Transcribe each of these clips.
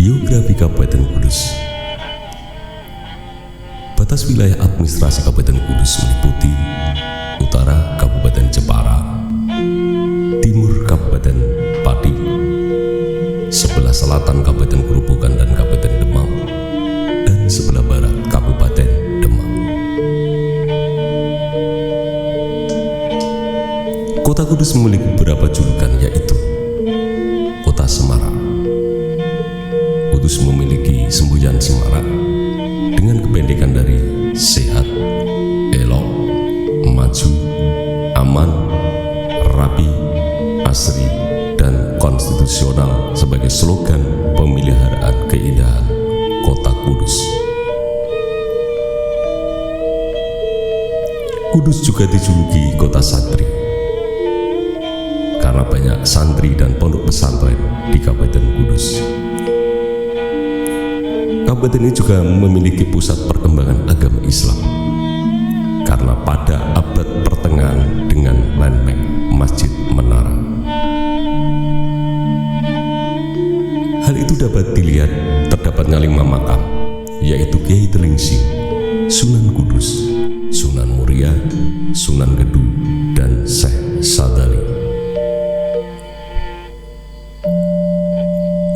Biografi Kabupaten Kudus. Batas wilayah administrasi Kabupaten Kudus meliputi utara Kabupaten Jepara, timur Kabupaten Pati, sebelah selatan Kabupaten Grobogan dan Kabupaten Demak, dan sebelah barat Kabupaten Demak. Kota Kudus memiliki beberapa julukan, yaitu Kota Semarak. Kudus memiliki semboyan semarak dengan kependekan dari sehat, elok, maju, aman, rapi, asri, dan konstitusional sebagai slogan pemeliharaan keindahan Kota Kudus. Kudus juga dijuluki Kota Santri karena banyak santri dan pondok pesantren di Kabupaten Kudus. Kabupaten ini juga memiliki pusat perkembangan agama Islam karena pada abad pertengahan dengan landmark Masjid Menara. Hal itu dapat dilihat terdapatnya 5 makam, yaitu Kiai Telingsing, Sunan Kudus, Sunan Muria, Sunan Gedu, dan Syekh Sadali.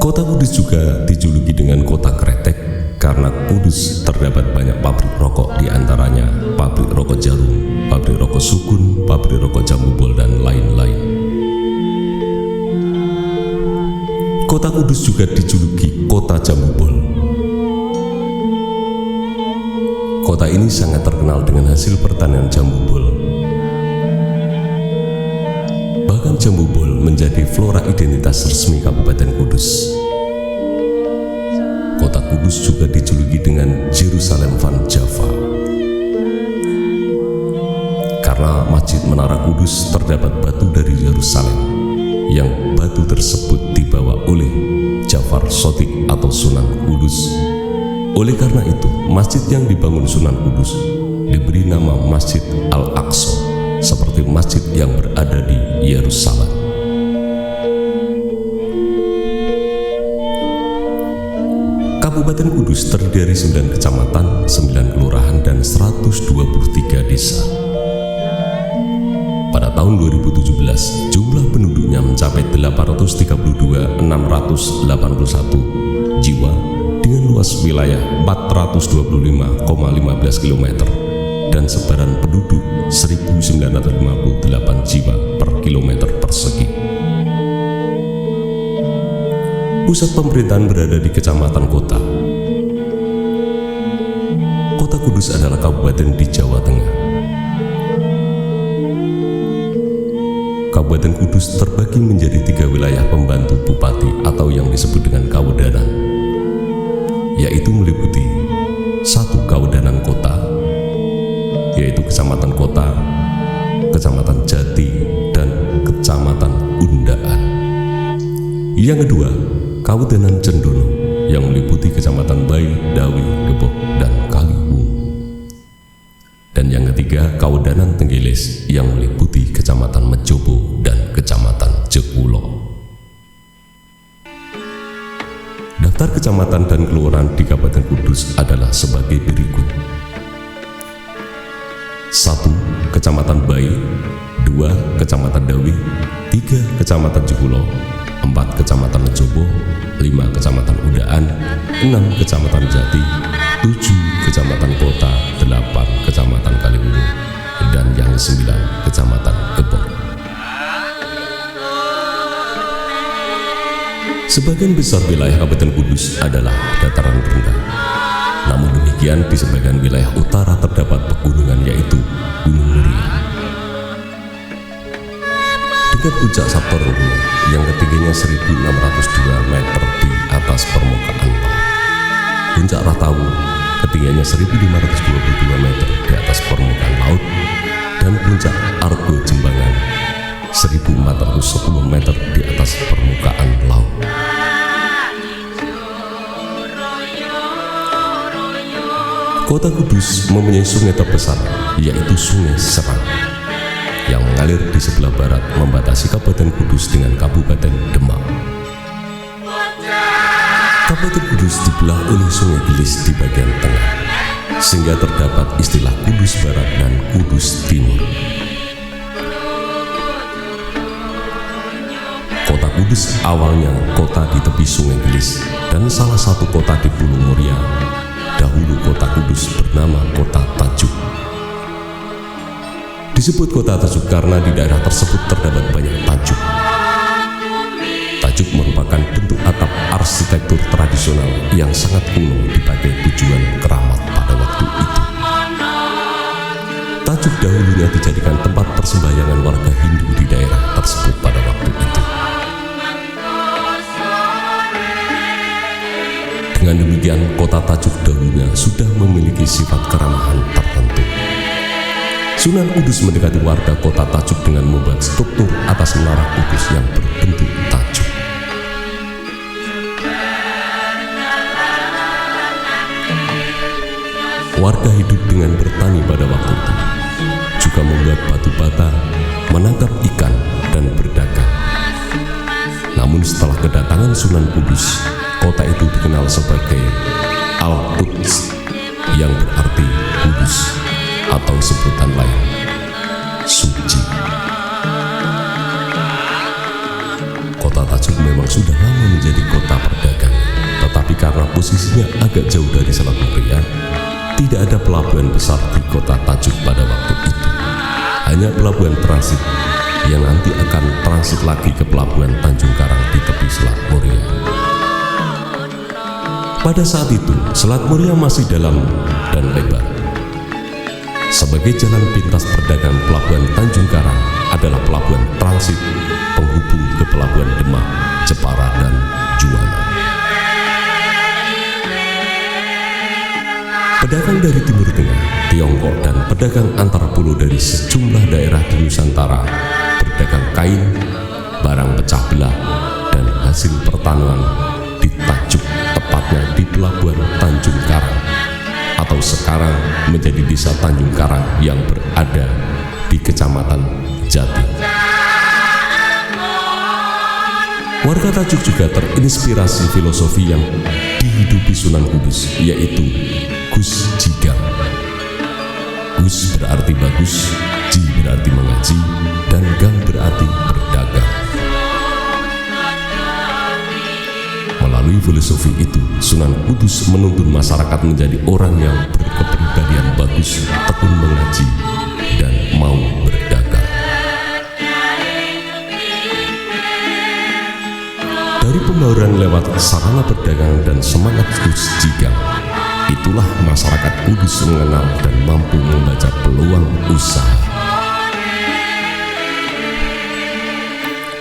Kota Kudus juga dijuluki dengan Kota Kretek karena Kudus terdapat banyak pabrik rokok, diantaranya pabrik rokok Jarum, pabrik rokok Sukun, pabrik rokok Jambu Bol, dan lain-lain. Kota Kudus juga dijuluki Kota Jambu Bol. Kota ini sangat terkenal dengan hasil pertanian jambu bol. Bahkan jambu bol menjadi flora identitas resmi Kabupaten Kudus. Kota Kudus juga dijuluki dengan Jerusalem Van Java karena Masjid Menara Kudus terdapat batu dari Yerusalem, yang batu tersebut dibawa oleh Jafar Shodiq atau Sunan Kudus. Oleh karena itu, masjid yang dibangun Sunan Kudus diberi nama Masjid Al-Aqsa, seperti masjid yang berada di Yerusalem. Kabupaten Kudus terdiri dari 9 kecamatan, 9 kelurahan, dan 123 desa. Pada tahun 2017, jumlah penduduknya mencapai 832.681 jiwa dengan luas wilayah 425,15 km dan sebaran penduduk 1.958 jiwa per kilometer persegi. Pusat pemerintahan berada di Kecamatan Kota. Kota Kudus adalah kabupaten di Jawa Tengah. Kabupaten Kudus terbagi menjadi 3 wilayah pembantu bupati atau yang disebut dengan Kawedanan, yaitu meliputi 1 Kawedanan Kota, yaitu Kecamatan Kota, Kecamatan Jati, dan Kecamatan Undaan. Yang kedua, Kawedanan Cendono yang meliputi Kecamatan Bayi, Dawi, Gebok, dan Kaliwung. Dan yang ketiga, Kawedanan Tenggelis yang meliputi Kecamatan Mejobo dan Kecamatan Jekulo. Daftar kecamatan dan kelurahan di Kabupaten Kudus adalah sebagai berikut. 1. Kecamatan Bayi, 2. Kecamatan Dawi, 3. Kecamatan Jekulo, 4. Kecamatan Mejobo, 5. Kecamatan Undaan, 6. Kecamatan Jati, 7. Kecamatan Kota, 8. Kecamatan Kaliwung, dan yang 9. Kecamatan Gebok. Sebagian besar wilayah Kabupaten Kudus adalah dataran rendah. Namun demikian, di sebagian wilayah utara terdapat pegunungan, yaitu Gunung Muria dengan puncak Saptorenggo yang ketingginya 1.602 meter di atas permukaan laut. Puncak Ratawu ketinggiannya 1.522 meter di atas permukaan laut, dan puncak Argo Jembangan 1.410 meter di atas permukaan laut. Kota Kudus mempunyai sungai terbesar, yaitu Sungai Serang, yang mengalir di sebelah barat membatasi Kabupaten Kudus dengan Kabupaten Demak. Kabupaten Kudus dibelah oleh Sungai Gelis di bagian tengah, sehingga terdapat istilah Kudus Barat dan Kudus Timur. Kota Kudus awalnya kota di tepi Sungai Gelis dan salah satu kota di Pulau Muria. Dahulu kota Kudus bernama Kota Tajuk. Disebut Kota Tajuk karena di daerah tersebut terdapat banyak tajuk. Tajuk merupakan bentuk atap arsitektur tradisional yang sangat kuno dipakai tujuan keramat pada waktu itu. Tajuk dahulunya dijadikan tempat persembahyangan warga Hindu di daerah tersebut pada waktu itu. Dengan demikian, kota Tajuk dahulunya sudah memiliki sifat keramahan tertentu. Sunan Kudus mendekati warga kota Tajuk dengan membuat struktur atas menara Kudus yang berbentuk tajuk. Warga hidup dengan bertani pada waktu itu, juga membuat batu bata, menangkap ikan, dan berdagang. Namun setelah kedatangan Sunan Kudus, kota itu dikenal sebagai Al-Quds, yang berarti kudus, atau sebutan lain, suci. Kota Tajuk memang sudah lama menjadi kota perdagangan, tetapi karena posisinya agak jauh dari Selat Muria, tidak ada pelabuhan besar di kota Tajuk pada waktu itu. Hanya pelabuhan transit yang nanti akan transit lagi ke pelabuhan Tanjung Karang di tepi Selat Muria. Pada saat itu, Selat Muria masih dalam dan lebar. Sebagai jalan pintas perdagangan, pelabuhan Tanjung Karang adalah pelabuhan transit penghubung ke pelabuhan Demak, Jepara, dan Juwana. Pedagang dari Timur Tengah, Tiongkok, dan pedagang antar pulau dari sejumlah daerah di Nusantara berdagang kain, barang pecah belah, dan hasil pertanian di Tajuk, tepatnya di pelabuhan Tanjung Karang, atau sekarang menjadi desa Tanjung Karang yang berada di Kecamatan Jati. Warga Tajuk juga terinspirasi filosofi yang dihidupi Sunan Kudus, yaitu Gus Jigang. Gus berarti bagus, Ji berarti mengaji, dan Gang berarti berdagang. Melalui filosofi itu, Sunan Kudus menuntun masyarakat menjadi orang yang berkepribadian bagus, tekun mengaji, dan mau berdagang. Dari pembauran lewat sarana perdagangan dan semangat Gus Jigang, itulah masyarakat Kudus mengenal dan mampu membaca peluang usaha.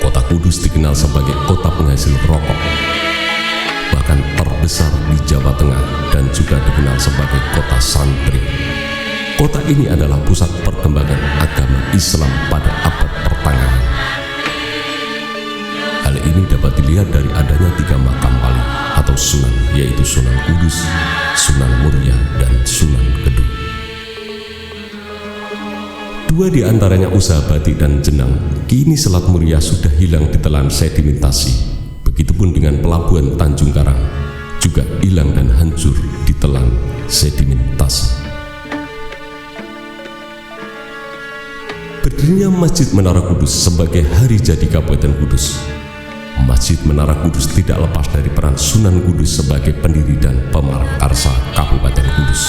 Kota Kudus dikenal sebagai kota penghasil rokok, bahkan terbesar di Jawa Tengah, dan juga dikenal sebagai kota santri. Kota ini adalah pusat perkembangan agama Islam pada abad pertengahan. Hal ini dapat dilihat dari adanya 3 makam wali atau sunan, yaitu Sunan Kudus, Sunan Muria, dan Sunan Kedu. 2 di antaranya usaha batik dan jenang. Kini Selat Muria sudah hilang ditelan sedimentasi. Begitupun dengan pelabuhan Tanjung Karang, juga hilang dan hancur ditelan sedimentasi. Berdirinya Masjid Menara Kudus sebagai hari jadi Kabupaten Kudus. Masjid Menara Kudus tidak lepas dari peran Sunan Kudus sebagai pendiri dan pemarakarsa Kabupaten Kudus.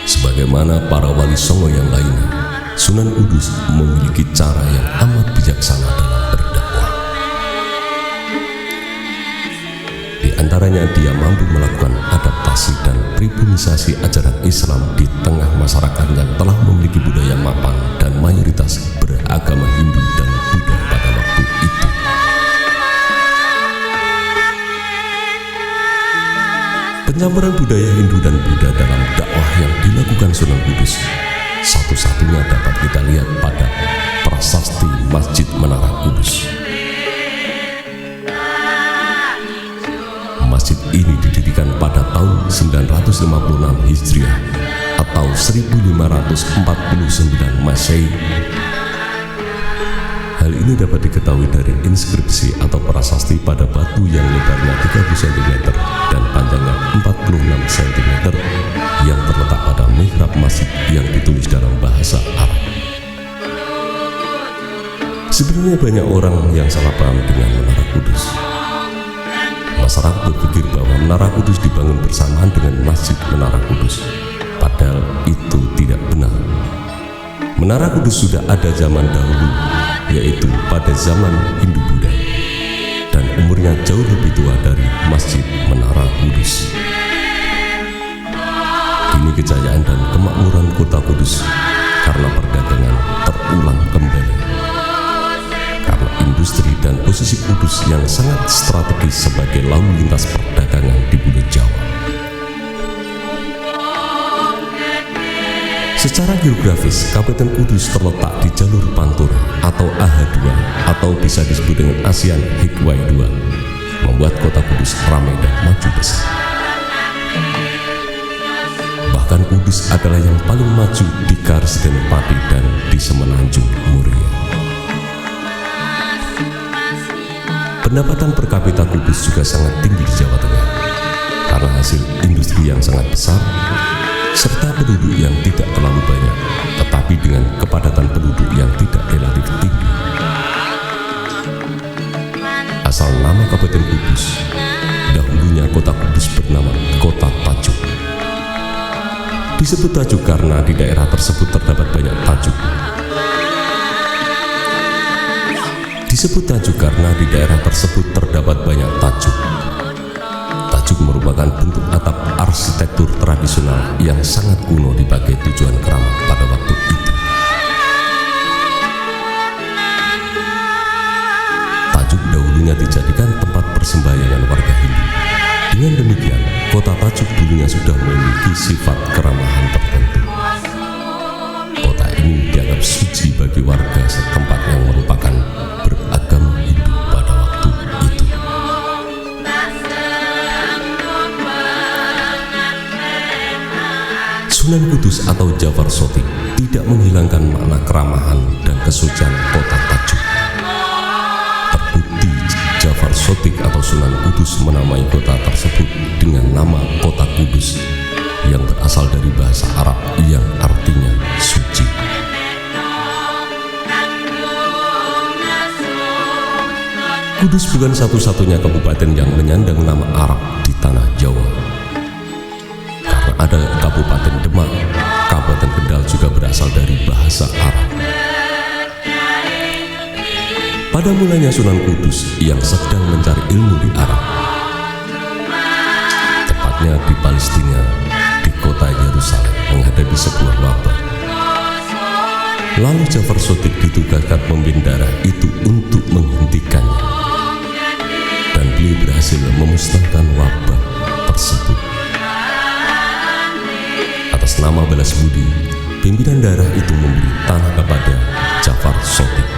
Sebagaimana para wali songo yang lainnya, Sunan Kudus memiliki cara yang amat bijaksana dalam berdakwah. Di antaranya dia mampu melakukan adaptasi dan pribunisasi ajaran Islam di tengah masyarakat yang telah memiliki budaya mapan dan mayoritas beragama Hindu dan Buddha pada waktu itu. Penyambaran budaya Hindu dan Buddha dalam dakwah yang dilakukan Sunan Kudus satu-satunya dapat kita lihat pada prasasti Masjid Menara Kudus. Masjid ini didirikan pada tahun 956 Hijriah atau 1549 Masehi. Hal ini dapat diketahui dari inskripsi atau prasasti pada batu yang lebarnya 30 cm dan panjangnya 46 cm yang terletak pada mihrab masjid yang ditulis dalam bahasa Arab. Sebenarnya banyak orang yang salah paham dengan Menara Kudus. Masyarakat berpikir bahwa Menara Kudus dibangun bersamaan dengan Masjid Menara Kudus, padahal itu tidak benar. Menara Kudus sudah ada zaman dahulu, yaitu pada zaman Hindu-Buddha, dan umurnya jauh lebih tua dari Masjid Menara Kudus. Kini kejayaan dan kemakmuran kota Kudus karena perdagangan terulang kembali, karena industri dan posisi Kudus yang sangat strategis sebagai lalu lintas perdagangan di Pulau Jawa. Secara geografis, Kabupaten Kudus terletak di jalur Pantura atau AH2 atau bisa disebut dengan ASEAN Highway 2, membuat kota Kudus ramai dan maju besar. Bahkan Kudus adalah yang paling maju di Karsiden Pati dan di Semenanjung Muria. Pendapatan per kapita Kudus juga sangat tinggi di Jawa Tengah karena hasil industri yang sangat besar serta penduduk yang tidak terlalu banyak, tetapi dengan kepadatan penduduk yang tidak relatif tinggi. Asal nama Kabupaten Kudus, dahulunya kota Kudus bernama Kota Tajuk. Disebut Tajuk karena di daerah tersebut terdapat banyak tajuk. Disebut Tajuk karena di daerah tersebut terdapat banyak tajuk. Tajuk merupakan bentuk atap arsitektur tradisional yang sangat kuno dipakai tujuan keramat pada waktu itu. Tajuk dahulunya dijadikan tempat persembahyangan warga Hindu. Dengan demikian, kota Tajuk dulunya sudah memiliki sifat keramahan tertentu. Kota ini dianggap suci bagi warga setempat yang merupakan beragama Hindu pada waktu itu. Sunan Kudus atau Jafar Sotik tidak menghilangkan makna keramahan dan kesucian kota Tajuk. Terbukti Jafar Sotik atau Sunan Kudus menamai kota tersebut dengan nama Kota Kudus yang berasal dari bahasa Arab yang artinya suci. Kudus bukan satu-satunya kabupaten yang menyandang nama Arab di tanah Jawa. Ada Kabupaten Demak, Kabupaten Kendal juga berasal dari bahasa Arab. Pada mulanya Sunan Kudus yang sedang mencari ilmu di Arab, tepatnya di Palestina, di kota Yerusalem, menghadapi sebuah wabah. Lalu Jafar Sotik ditugaskan pemimpin daerah itu untuk menghentikannya, dan beliau berhasil memusnahkan wabah tersebut. Atas nama balas budi, pimpinan daerah itu memberi tanah kepada Jafar Sotik.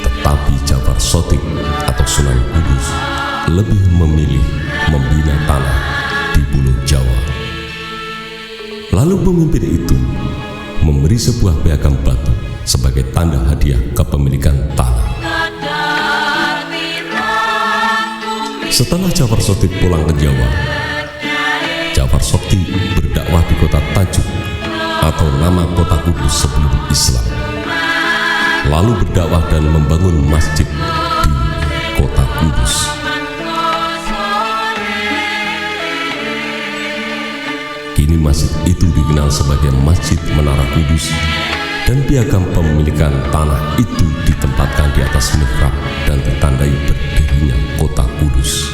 Tetapi Jafar Sotik atau Sunan Kudus lebih memilih membina tanah di Pulau Jawa. Lalu pemimpin itu memberi sebuah piagam batu sebagai tanda hadiah kepemilikan tanah. Setelah Jafar Sotik pulang ke Jawa, Jafar Sotik berdakwah di kota Tajuk atau nama kota Kudus sebelum Islam, lalu berdakwah dan membangun masjid di kota Kudus. Kini masjid itu dikenal sebagai Masjid Menara Kudus, dan piagam pemilikan tanah itu ditempatkan di atas mihrab dan ditandai berdirinya kota Kudus.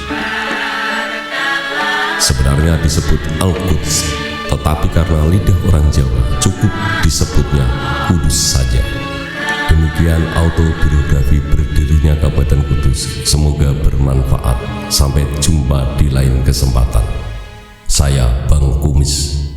Sebenarnya disebut Al-Quds, tetapi karena lidah orang Jawa cukup disebutnya Kudus saja. Demikian autobiografi berdirinya Kabupaten Kudus. Semoga bermanfaat. Sampai jumpa di lain kesempatan. Saya Bang Kumis.